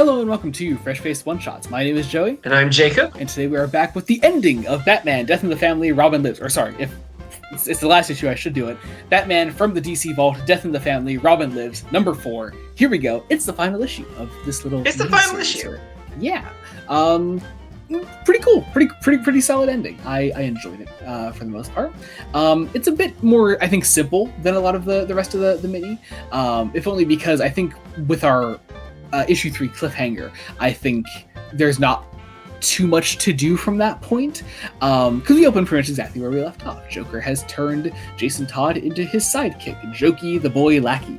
Hello and welcome to Fresh Faced One Shots. My name is Joey. And I'm Jacob. And today we are back with the ending of Batman, Death in the Family, Robin Lives. Or sorry, if it's the last issue, I should do it. Batman from the DC Vault, Death in the Family, Robin Lives, number 4. Here we go. It's the final issue of this little... It's the final issue. Yeah. Pretty cool. Pretty solid ending. I enjoyed it for the most part. It's a bit more, I think, simple than a lot of the rest of the mini. If only because I think with our issue 3 cliffhanger, I think there's not too much to do from that point, because we open pretty much exactly where we left off. Joker has turned Jason Todd into his sidekick, Jokey the boy lackey.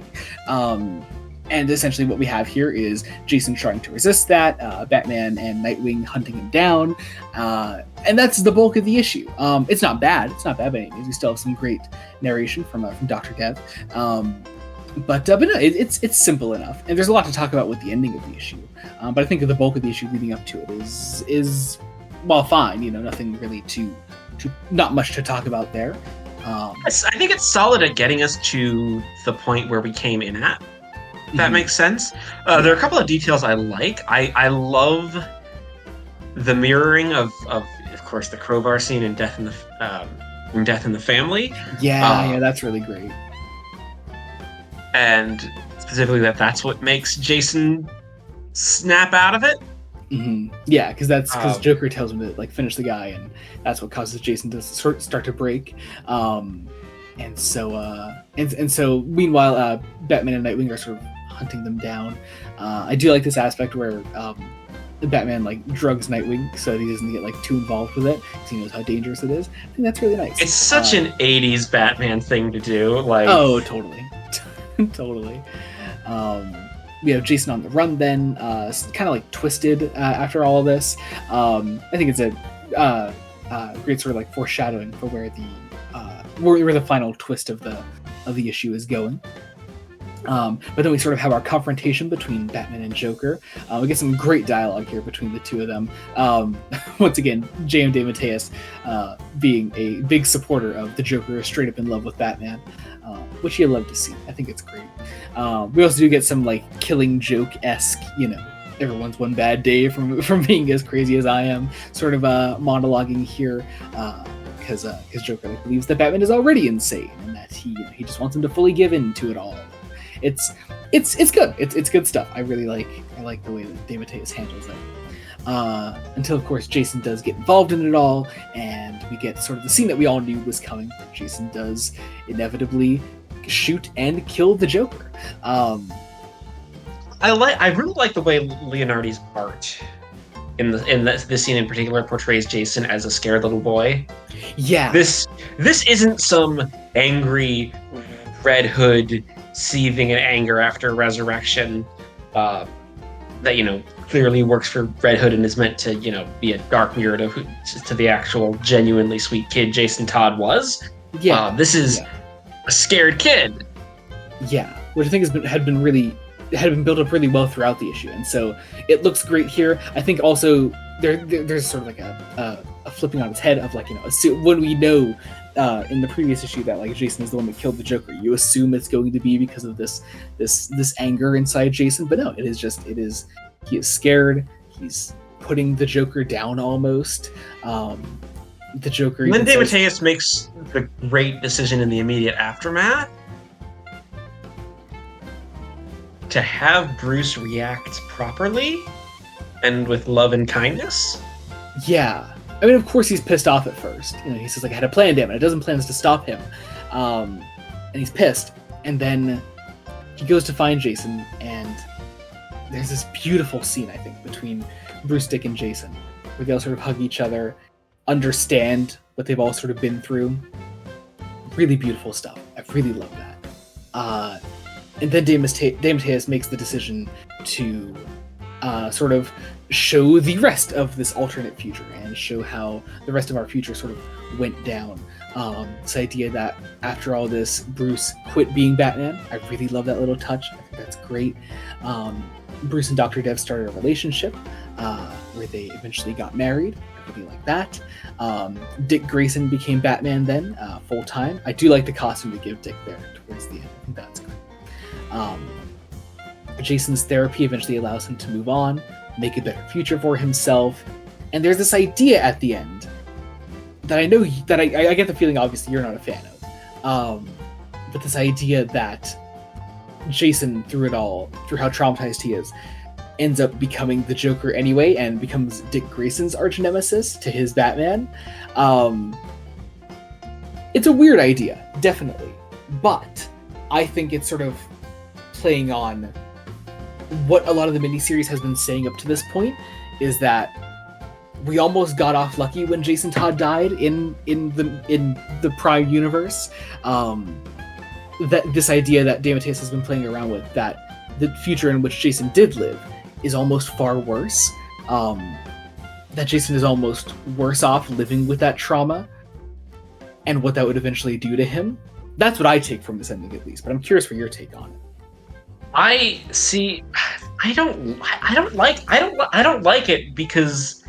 And essentially what we have here is Jason trying to resist that, Batman and Nightwing hunting him down, and that's the bulk of the issue. It's not bad. It's not bad by any means. We still have some great narration from Dr. Dev. But no, it's simple enough, and there's a lot to talk about with the ending of the issue. But I think the bulk of the issue leading up to it is well, fine. Nothing really not much to talk about there. I think it's solid at getting us to the point where we came in at. If that makes sense. There are a couple of details I like. I love the mirroring of course, the crowbar scene in Death in the Family. Yeah, that's really great. And specifically that's what makes Jason snap out of it. Mm-hmm. Yeah, because Joker tells him to finish the guy, and that's what causes Jason to start to break. And so meanwhile, Batman and Nightwing are sort of hunting them down. I do like this aspect where Batman drugs Nightwing so that he doesn't get too involved with it because he knows how dangerous it is. I think that's really nice. It's such an 80s Batman thing to do. Oh, totally. Totally. We have Jason on the run then, kind of twisted after all of this. I think it's a great sort of foreshadowing for where the final twist of the issue is going. But then we sort of have our confrontation between Batman and Joker. We get some great dialogue here between the two of them. Once again, J.M. DeMatteis being a big supporter of the Joker is straight up in love with Batman, which you love to see. I think it's great. We also do get some Killing Joke-esque, everyone's one bad day from being as crazy as I am, sort of monologuing here. Because Joker believes that Batman is already insane and that he just wants him to fully give in to it all. It's good. It's good stuff. I really like the way that DeMatteis handles it. Until of course Jason does get involved in it all, and we get sort of the scene that we all knew was coming. Jason does inevitably shoot and kill the Joker. I really like the way Leonardi's art in this scene in particular portrays Jason as a scared little boy. Yeah. This isn't some angry Red Hood seething in anger after resurrection that clearly works for Red Hood and is meant to be a dark mirror to the actual genuinely sweet kid Jason Todd was. Yeah. This is a scared kid. Yeah, which I think had been built up really well throughout the issue, and so it looks great here. I think also there's sort of a flipping on its head of when we know in the previous issue that Jason is the one that killed the Joker, you assume it's going to be because of this anger inside Jason, but no, he is scared. He's putting the Joker down almost. The Joker. Then DeMatteis makes the great decision in the immediate aftermath to have Bruce react properly and with love and kindness. Yeah. I mean, of course he's pissed off at first. He says, I had a plan, damn it. It doesn't plan to stop him. And he's pissed. And then he goes to find Jason, and there's this beautiful scene, I think, between Bruce, Dick, and Jason, where they all sort of hug each other, understand what they've all sort of been through. Really beautiful stuff. I really love that. And then DeMatteis makes the decision to sort of show the rest of this alternate future and show how the rest of our future sort of went down. This idea that after all this, Bruce quit being Batman. I really love that little touch. I think that's great. Bruce and Dr. Dev started a relationship where they eventually got married. I really like that. Dick Grayson became Batman then, full time. I do like the costume they give Dick there towards the end. I think that's great. Jason's therapy eventually allows him to move on, make a better future for himself, and there's this idea at the end that I know that I get the feeling obviously you're not a fan of, but this idea that Jason, through it all, through how traumatized he is, ends up becoming the Joker anyway and becomes Dick Grayson's arch nemesis to his Batman. It's a weird idea, definitely, but I think it's sort of playing on what a lot of the miniseries has been saying up to this point, is that we almost got off lucky when Jason Todd died in the Prime universe. That this idea that DeMatteis has been playing around with, that the future in which Jason did live is almost far worse. That Jason is almost worse off living with that trauma and what that would eventually do to him. That's what I take from this ending, at least. But I'm curious for your take on it. I don't like it, because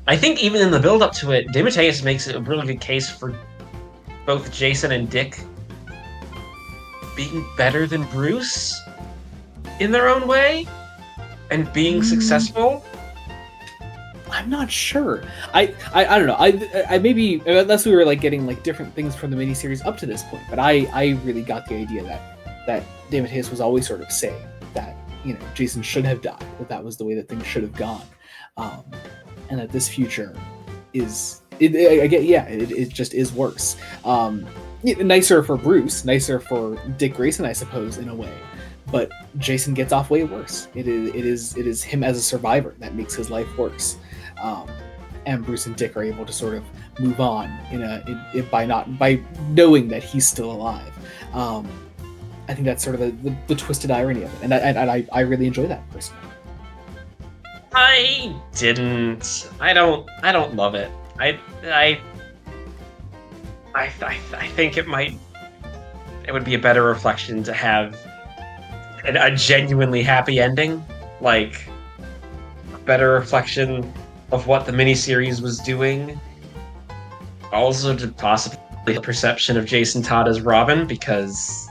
I think even in the build up to it, DeMatteis makes a really good case for both Jason and Dick being better than Bruce in their own way and being successful. I'm not sure. I don't know. I maybe, unless we were like getting like different things from the miniseries up to this point, but I really got the idea that DeMatteis was always sort of saying that, you know, Jason should have died, that was the way that things should have gone, and that this future is it just is worse. Nicer for Bruce, nicer for Dick Grayson, I suppose, in a way, but Jason gets off way worse. It is him as a survivor that makes his life worse, and Bruce and Dick are able to sort of move on by knowing that he's still alive. I think that's sort of the twisted irony of it, and I really enjoy that personally. I don't love it. I think it would be a better reflection to have a genuinely happy ending, like a better reflection of what the miniseries was doing. Also, to possibly the perception of Jason Todd as Robin, because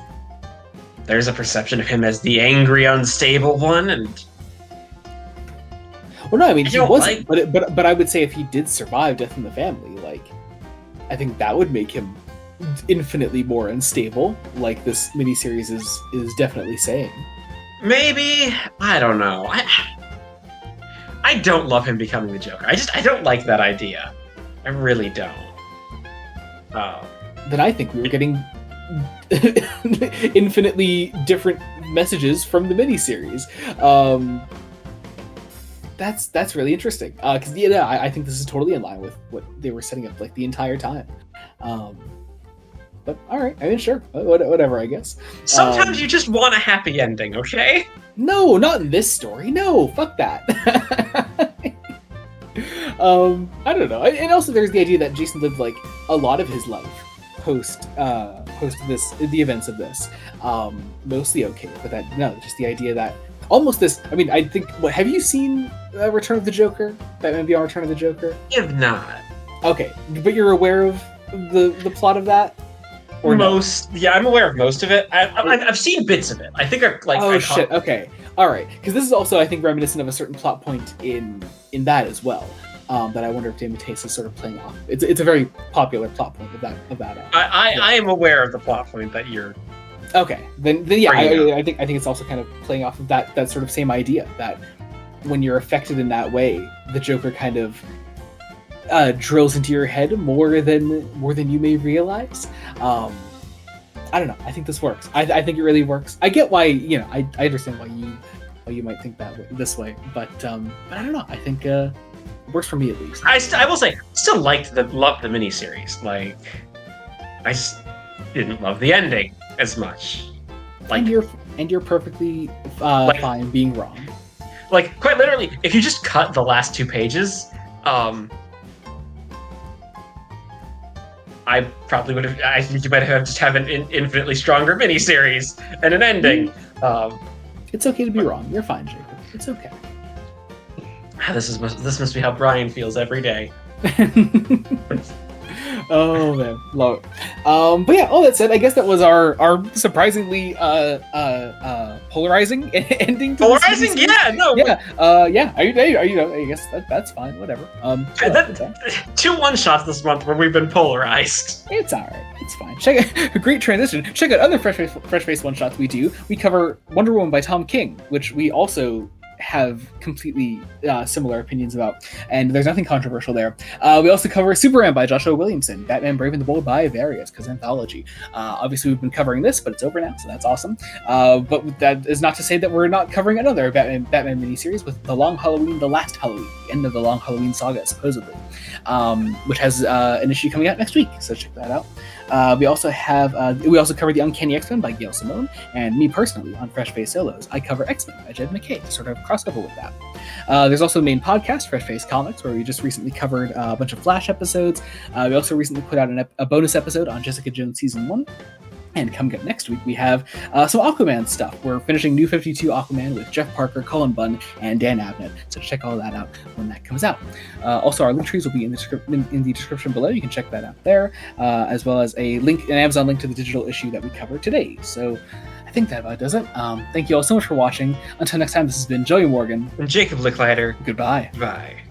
there's a perception of him as the angry, unstable one, and well, no, I mean he wasn't, but I would say if he did survive Death in the Family, like, I think that would make him infinitely more unstable, like this miniseries is definitely saying. Maybe, I don't know. I don't love him becoming the Joker. I don't like that idea. I really don't. Then I think we were getting infinitely different messages from the miniseries. That's really interesting, because I think this is totally in line with what they were setting up like the entire time. But all right, I mean, sure, whatever, I guess. Sometimes you just want a happy ending, okay? No, not in this story. No, fuck that. I don't know. And also, there's the idea that Jason lived like a lot of his life post the events of this, mostly okay. But just the idea that almost this. I mean, I think. What have you seen? Return of the Joker? Batman Beyond: Return of the Joker? I have not. Okay, but you're aware of the plot of that? Or yeah, I'm aware of most of it. I've seen bits of it. I think shit. Okay, all right. Because this is also, I think, reminiscent of a certain plot point in that as well. That I wonder if DeMatteis is sort of playing off. It's a very popular plot point of that. I am aware of the plot point that you're. Okay, then yeah, I think it's also kind of playing off of that sort of same idea that when you're affected in that way, the Joker kind of drills into your head more than you may realize. I don't know. I think this works. I think it really works. I get why, I understand why you might think this way, but I don't know. I think it works for me at least. I will say, I still loved the miniseries. Like, I just didn't love the ending as much. Like, and you're perfectly fine being wrong. Like, quite literally, if you just cut the last 2 pages, I probably would have. I think you might have just have an infinitely stronger miniseries and an ending. It's okay to be wrong. You're fine, Jacob. It's okay. This must be how Brian feels every day. Oh man, love it. But yeah, all that said, I guess that was our surprisingly polarizing ending. To Polarizing, this yeah, no, yeah. Are you know, I guess that's fine. Whatever. Two one-shots this month where we've been polarized. It's all right. It's fine. Check out a great transition. Check out other Fresh Face one shots we do. We cover Wonder Woman by Tom King, which we also have completely similar opinions about, and there's nothing controversial there. We also cover Superman by Joshua Williamson, Batman Brave and the Bold by Various, because anthology. Obviously, we've been covering this, but it's over now, so that's awesome. But that is not to say that we're not covering another Batman miniseries with The Long Halloween, The Last Halloween, the end of the Long Halloween saga, supposedly, which has an issue coming out next week, so check that out. We also cover The Uncanny X-Men by Gail Simone, and me personally on Fresh Face Solos, I cover X-Men by Jed McKay to sort of crossover with that. There's also the main podcast, Fresh Face Comics, where we just recently covered a bunch of Flash episodes. We also recently put out a bonus episode on Jessica Jones Season 1. And coming up next week, we have some Aquaman stuff. We're finishing New 52 Aquaman with Jeff Parker, Cullen Bunn, and Dan Abnett. So check all that out when that comes out. Also, our link trees will be in the description below. You can check that out there, as well as an Amazon link to the digital issue that we covered today. So I think that about does it. Thank you all so much for watching. Until next time, this has been Joey Morgan. And Jacob Licklider. Goodbye. Bye.